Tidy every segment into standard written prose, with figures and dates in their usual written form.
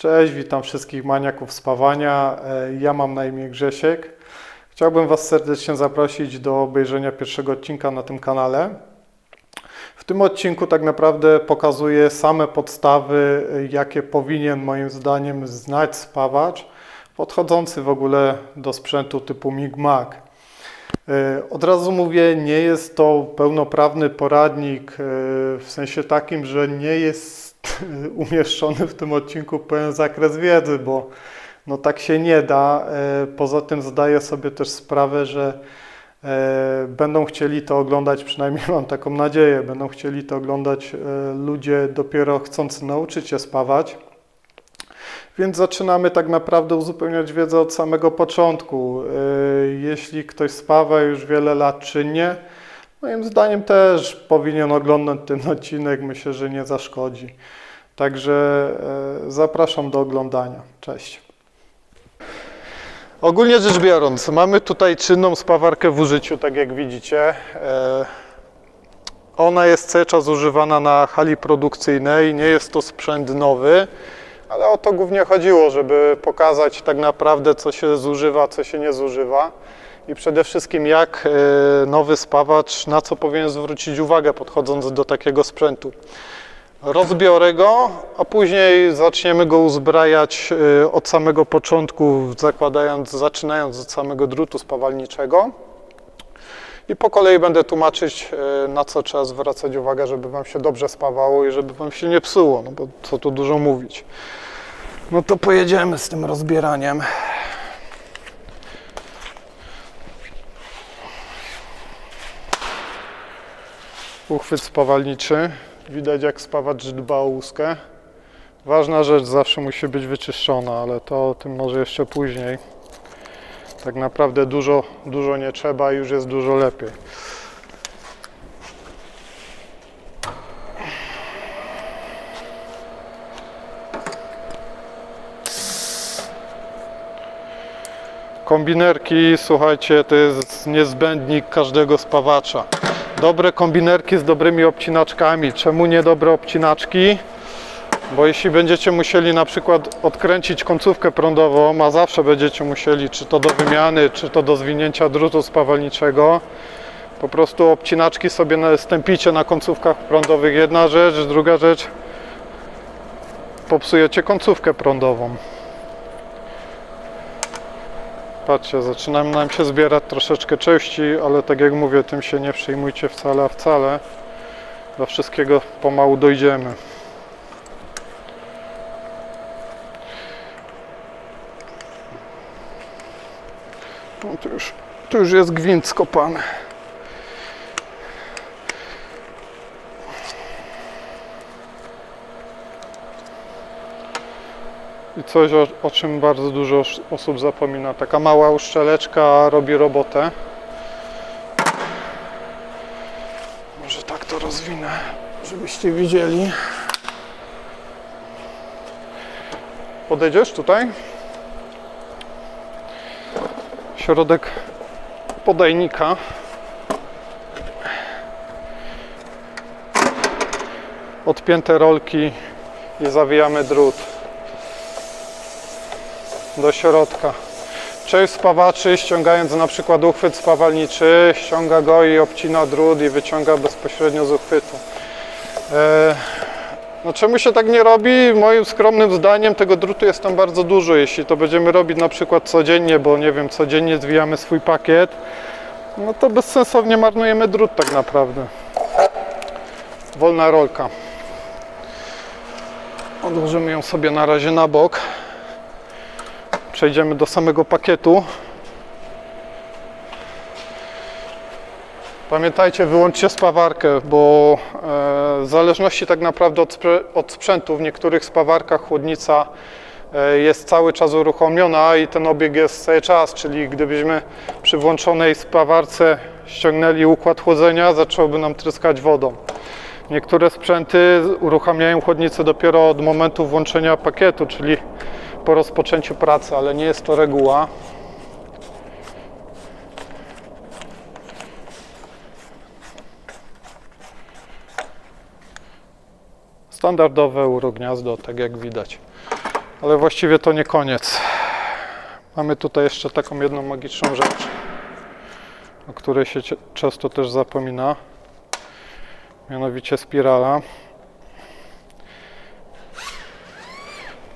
Cześć, witam wszystkich maniaków spawania. Ja mam na imię Grzesiek. Chciałbym Was serdecznie zaprosić do obejrzenia pierwszego odcinka na tym kanale. W tym odcinku tak naprawdę pokazuję same podstawy, jakie powinien moim zdaniem znać spawacz podchodzący w ogóle do sprzętu typu MIG-MAG. Od razu mówię, nie jest to pełnoprawny poradnik w sensie takim, że nie jest umieszczony w tym odcinku pełen zakres wiedzy, bo no tak się nie da. Poza tym zdaję sobie też sprawę, że będą chcieli to oglądać, przynajmniej mam taką nadzieję, będą chcieli to oglądać ludzie dopiero chcący nauczyć się spawać. Więc zaczynamy tak naprawdę uzupełniać wiedzę od samego początku. Jeśli ktoś spawa już wiele lat czynnie, moim zdaniem też powinien oglądać ten odcinek, myślę, że nie zaszkodzi. Także zapraszam do oglądania. Cześć. Ogólnie rzecz biorąc, mamy tutaj czynną spawarkę w użyciu, tak jak widzicie. Ona jest cały czas używana na hali produkcyjnej, nie jest to sprzęt nowy, ale o to głównie chodziło, żeby pokazać tak naprawdę, co się zużywa, co się nie zużywa i przede wszystkim jak nowy spawacz, na co powinien zwrócić uwagę podchodząc do takiego sprzętu. Rozbiorę go, a później zaczniemy go uzbrajać od samego początku, zaczynając od samego drutu spawalniczego. I po kolei będę tłumaczyć, na co trzeba zwracać uwagę, żeby Wam się dobrze spawało i żeby Wam się nie psuło, no bo co tu dużo mówić. No to pojedziemy z tym rozbieraniem. Uchwyt spawalniczy. Widać, jak spawacz dba o łuskę. Ważna rzecz, zawsze musi być wyczyszczona, ale to o tym może jeszcze później. Tak naprawdę dużo nie trzeba i już jest dużo lepiej. Kombinerki, słuchajcie, to jest niezbędnik każdego spawacza. Dobre kombinerki z dobrymi obcinaczkami. Czemu nie dobre obcinaczki? Bo jeśli będziecie musieli na przykład odkręcić końcówkę prądową, a zawsze będziecie musieli, czy to do wymiany, czy to do zwinięcia drutu spawalniczego, po prostu obcinaczki sobie stępicie na końcówkach prądowych. Jedna rzecz, druga rzecz, popsujecie końcówkę prądową. Patrzcie, zaczyna nam się zbierać troszeczkę części, ale tak jak mówię, tym się nie przejmujcie wcale, a wcale. Do wszystkiego pomału dojdziemy. No tu już jest gwint skopany. I coś, o czym bardzo dużo osób zapomina. Taka mała uszczeleczka robi robotę. Może tak to rozwinę, żebyście widzieli. Podejdziesz tutaj? Środek podajnika. Odpięte rolki i zawijamy drut do środka. Część spawaczy, ściągając na przykład uchwyt spawalniczy, ściąga go i obcina drut i wyciąga bezpośrednio z uchwytu. No czemu się tak nie robi? Moim skromnym zdaniem tego drutu jest tam bardzo dużo. Jeśli to będziemy robić na przykład codziennie, bo nie wiem, codziennie zwijamy swój pakiet, no to bezsensownie marnujemy drut tak naprawdę. Wolna rolka. Odłożymy ją sobie na razie na bok. Przejdziemy do samego pakietu. Pamiętajcie, wyłączcie spawarkę, bo w zależności tak naprawdę od sprzętu, w niektórych spawarkach chłodnica jest cały czas uruchomiona i ten obieg jest cały czas, czyli gdybyśmy przy włączonej spawarce ściągnęli układ chłodzenia, zaczęłoby nam tryskać wodą. Niektóre sprzęty uruchamiają chłodnicę dopiero od momentu włączenia pakietu, czyli po rozpoczęciu pracy, ale nie jest to reguła. Standardowe urogniazdo, tak jak widać. Ale właściwie to nie koniec. Mamy tutaj jeszcze taką jedną magiczną rzecz, o której się często też zapomina. Mianowicie spirala.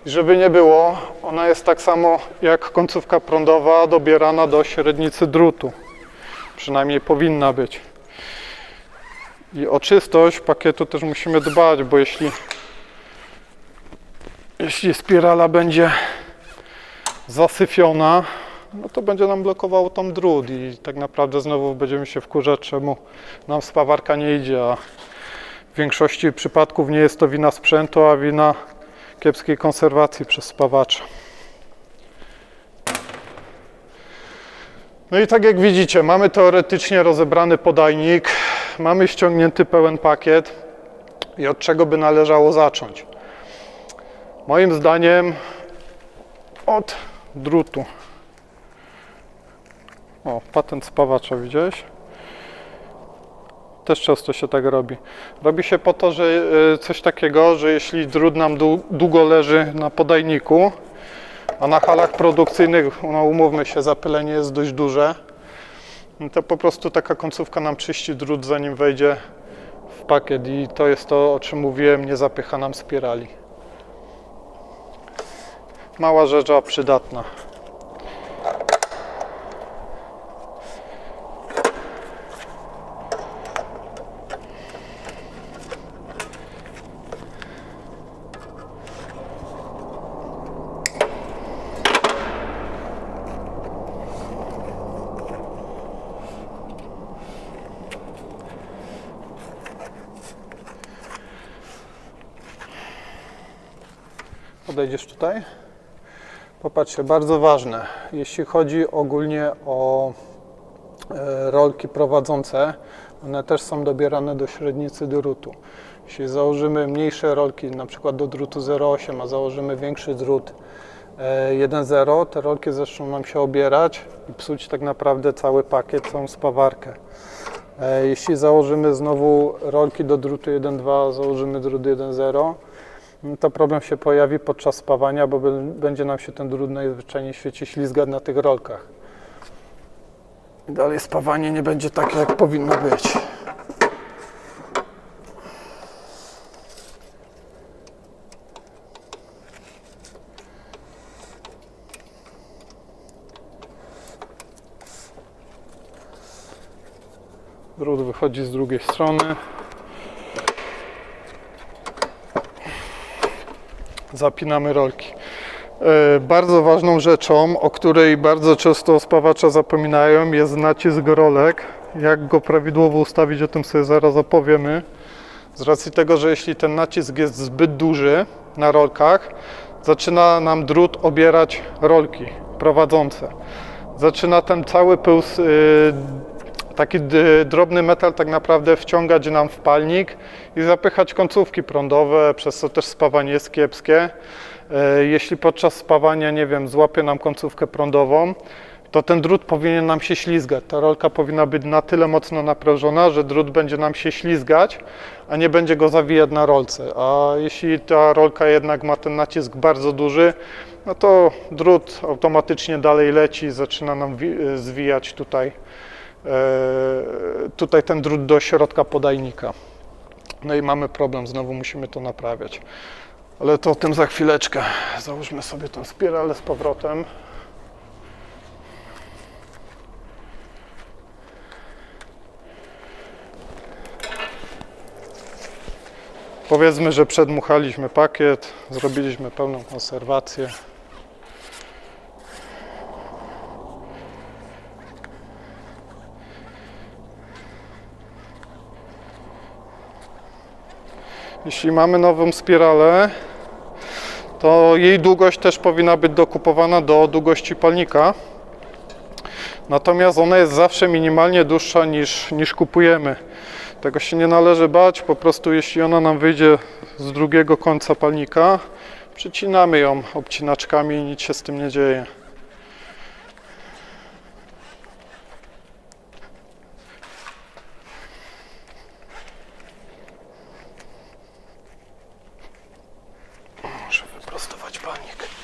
I żeby nie było, ona jest tak samo jak końcówka prądowa dobierana do średnicy drutu. Przynajmniej powinna być. I o czystość pakietu też musimy dbać, bo jeśli spirala będzie zasyfiona, no to będzie nam blokowało tam drut i tak naprawdę znowu będziemy się wkurzać, czemu nam spawarka nie idzie, a w większości przypadków nie jest to wina sprzętu, a wina kiepskiej konserwacji przez spawacza. No i tak jak widzicie, mamy teoretycznie rozebrany podajnik, mamy ściągnięty pełen pakiet i od czego by należało zacząć? Moim zdaniem od drutu. O, patent spawacza, widziałeś? Też często się tak robi. Robi się po to, że coś takiego, że jeśli drut nam długo leży na podajniku, a na halach produkcyjnych, no umówmy się, zapylenie jest dość duże, to po prostu taka końcówka nam czyści drut, zanim wejdzie w pakiet i to jest to, o czym mówiłem, nie zapycha nam spirali. Mała rzecz, a przydatna. Podejdziesz tutaj. Popatrzcie, bardzo ważne, jeśli chodzi ogólnie o rolki prowadzące, one też są dobierane do średnicy drutu. Jeśli założymy mniejsze rolki, na przykład do drutu 0,8, a założymy większy drut 1,0, te rolki zaczną nam się obierać i psuć tak naprawdę cały pakiet, całą spawarkę. Jeśli założymy znowu rolki do drutu 1,2, założymy drut 1,0, to problem się pojawi podczas spawania, bo będzie nam się ten drut najzwyczajniej w świecie ślizgać na tych rolkach. I dalej spawanie nie będzie takie, jak powinno być. Drut wychodzi z drugiej strony. Zapinamy rolki. Bardzo ważną rzeczą, o której bardzo często spawacze zapominają, jest nacisk rolek. Jak go prawidłowo ustawić, o tym sobie zaraz opowiemy. Z racji tego, że jeśli ten nacisk jest zbyt duży na rolkach, zaczyna nam drut obierać rolki prowadzące. Zaczyna ten cały pył, taki drobny metal tak naprawdę wciągać nam w palnik i zapychać końcówki prądowe, przez co też spawanie jest kiepskie. Jeśli podczas spawania, nie wiem, złapie nam końcówkę prądową, to ten drut powinien nam się ślizgać. Ta rolka powinna być na tyle mocno naprężona, że drut będzie nam się ślizgać, a nie będzie go zawijać na rolce. A jeśli ta rolka jednak ma ten nacisk bardzo duży, no to drut automatycznie dalej leci, zaczyna nam zwijać tutaj ten drut do środka podajnika. No i mamy problem, znowu musimy to naprawiać. Ale to o tym za chwileczkę. Załóżmy sobie tę spiralę z powrotem. Powiedzmy, że przedmuchaliśmy pakiet, zrobiliśmy pełną konserwację. Jeśli mamy nową spiralę, to jej długość też powinna być dokupowana do długości palnika. Natomiast ona jest zawsze minimalnie dłuższa niż kupujemy. Tego się nie należy bać, po prostu jeśli ona nam wyjdzie z drugiego końca palnika, przycinamy ją obcinaczkami i nic się z tym nie dzieje. Muszę wyprostować palnik.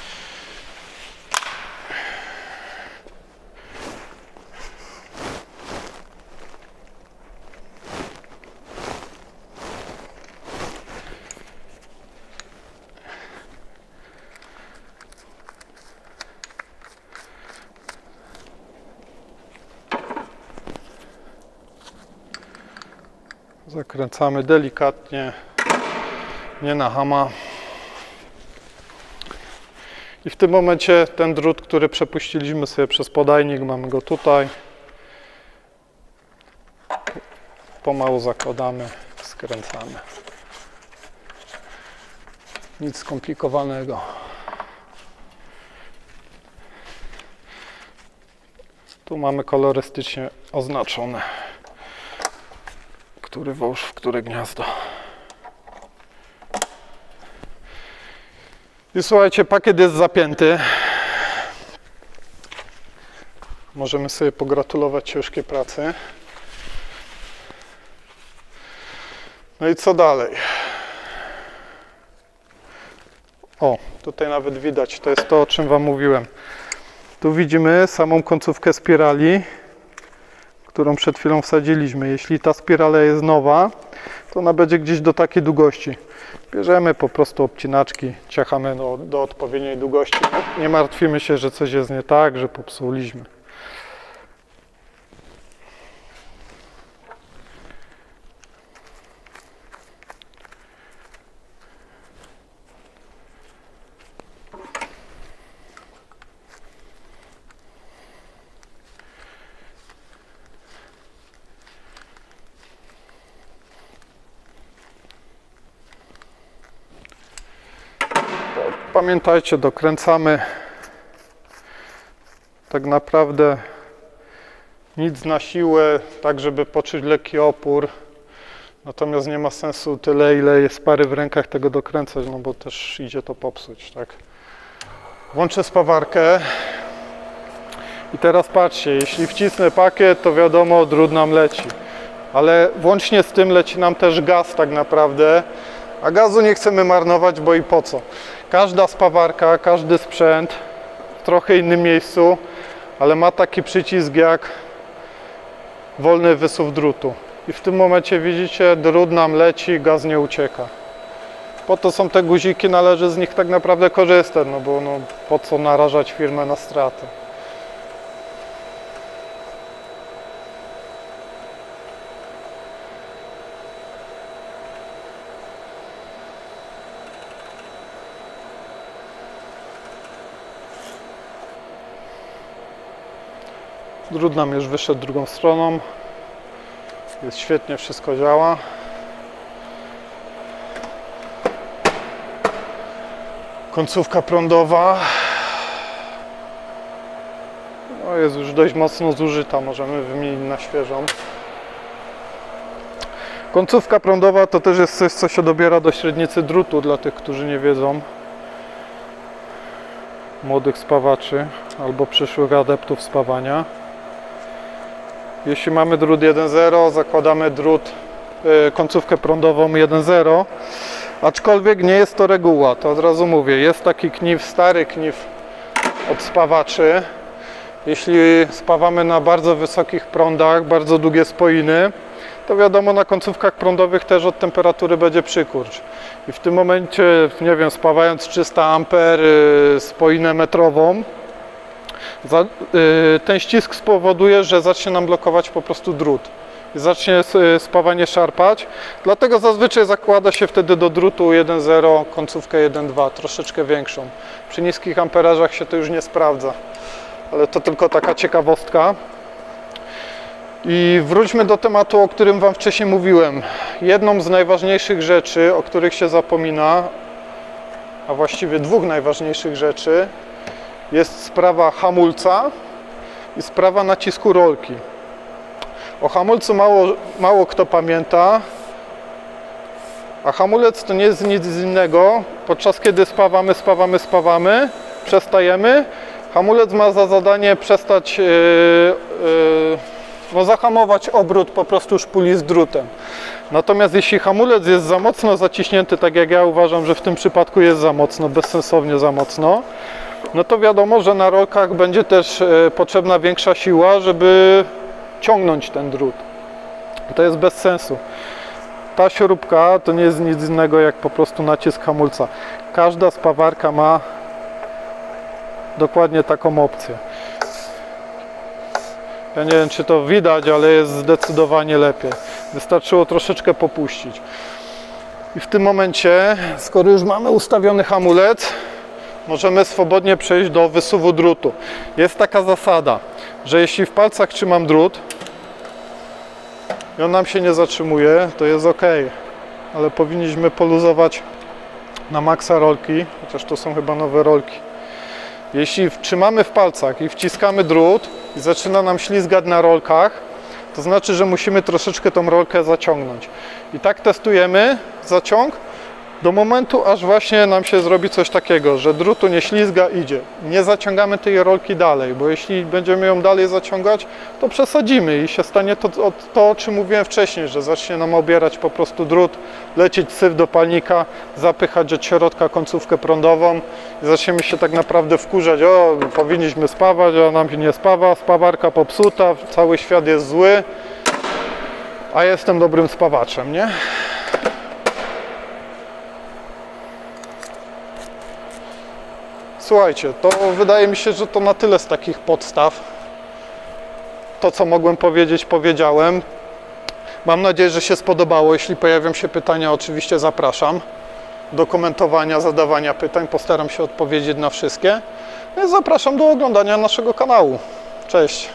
Zakręcamy delikatnie, nie na hama. I w tym momencie ten drut, który przepuściliśmy sobie przez podajnik, mamy go tutaj. Pomału zakładamy, skręcamy. Nic skomplikowanego. Tu mamy kolorystycznie oznaczone, który wąż w które gniazdo. I słuchajcie, pakiet jest zapięty. Możemy sobie pogratulować ciężkiej pracy. No i co dalej? O, tutaj nawet widać, to jest to, o czym Wam mówiłem. Tu widzimy samą końcówkę spirali, którą przed chwilą wsadziliśmy. Jeśli ta spirala jest nowa, to ona będzie gdzieś do takiej długości. Bierzemy po prostu obcinaczki, ciachamy do odpowiedniej długości. Nie martwimy się, że coś jest nie tak, że popsuliśmy. Pamiętajcie, dokręcamy tak naprawdę nic na siłę, tak żeby poczuć lekki opór. Natomiast nie ma sensu tyle, ile jest pary w rękach, tego dokręcać, no bo też idzie to popsuć, tak? Włączę spawarkę i teraz patrzcie, jeśli wcisnę pakiet, to wiadomo, drut nam leci. Ale włącznie z tym leci nam też gaz tak naprawdę, a gazu nie chcemy marnować, bo i po co? Każda spawarka, każdy sprzęt w trochę innym miejscu, ale ma taki przycisk jak wolny wysuw drutu. I w tym momencie widzicie, drut nam leci, gaz nie ucieka. Po to są te guziki, należy z nich tak naprawdę korzystać, no bo no, po co narażać firmę na straty. Drut nam już wyszedł drugą stroną. Jest świetnie, wszystko działa. Końcówka prądowa. No, jest już dość mocno zużyta, możemy wymienić na świeżą. Końcówka prądowa to też jest coś, co się dobiera do średnicy drutu, dla tych, którzy nie wiedzą. Młodych spawaczy albo przyszłych adeptów spawania. Jeśli mamy drut 1.0, zakładamy końcówkę prądową 1.0, aczkolwiek nie jest to reguła, to od razu mówię, jest taki knif, stary knif od spawaczy. Jeśli spawamy na bardzo wysokich prądach, bardzo długie spoiny, to wiadomo, na końcówkach prądowych też od temperatury będzie przykurcz. I w tym momencie, nie wiem, spawając 300 A spoinę metrową, ten ścisk spowoduje, że zacznie nam blokować po prostu drut i zacznie spawanie szarpać. Dlatego zazwyczaj zakłada się wtedy do drutu 1.0 końcówkę 1.2, troszeczkę większą. Przy niskich amperażach się to już nie sprawdza, ale to tylko taka ciekawostka. I wróćmy do tematu, o którym Wam wcześniej mówiłem. Jedną z najważniejszych rzeczy, o których się zapomina, a właściwie dwóch najważniejszych rzeczy, jest sprawa hamulca i sprawa nacisku rolki. O hamulcu mało kto pamięta, a hamulec to nie jest nic innego. Podczas kiedy spawamy, przestajemy, hamulec ma za zadanie przestać, zahamować obrót po prostu szpuli z drutem. Natomiast jeśli hamulec jest za mocno zaciśnięty, tak jak ja uważam, że w tym przypadku jest za mocno, bezsensownie za mocno, no to wiadomo, że na rolkach będzie też potrzebna większa siła, żeby ciągnąć ten drut. To jest bez sensu. Ta śrubka to nie jest nic innego jak po prostu nacisk hamulca. Każda spawarka ma dokładnie taką opcję. Ja nie wiem, czy to widać, ale jest zdecydowanie lepiej. Wystarczyło troszeczkę popuścić. I w tym momencie, skoro już mamy ustawiony hamulec, możemy swobodnie przejść do wysuwu drutu. Jest taka zasada, że jeśli w palcach trzymam drut i on nam się nie zatrzymuje, to jest ok, ale powinniśmy poluzować na maksa rolki, chociaż to są chyba nowe rolki. Jeśli trzymamy w palcach i wciskamy drut i zaczyna nam ślizgać na rolkach, to znaczy, że musimy troszeczkę tą rolkę zaciągnąć. I tak testujemy zaciąg do momentu, aż właśnie nam się zrobi coś takiego, że drutu nie ślizga, idzie. Nie zaciągamy tej rolki dalej, bo jeśli będziemy ją dalej zaciągać, to przesadzimy i się stanie to, o czym mówiłem wcześniej, że zacznie nam obierać po prostu drut, lecieć syf do palnika, zapychać od środka końcówkę prądową i zaczniemy się tak naprawdę wkurzać, o, powinniśmy spawać, a nam się nie spawa, spawarka popsuta, cały świat jest zły, a jestem dobrym spawaczem, nie? Słuchajcie, to wydaje mi się, że to na tyle z takich podstaw. To, co mogłem powiedzieć, powiedziałem. Mam nadzieję, że się spodobało. Jeśli pojawią się pytania, oczywiście zapraszam do komentowania, zadawania pytań. Postaram się odpowiedzieć na wszystkie. Zapraszam do oglądania naszego kanału. Cześć!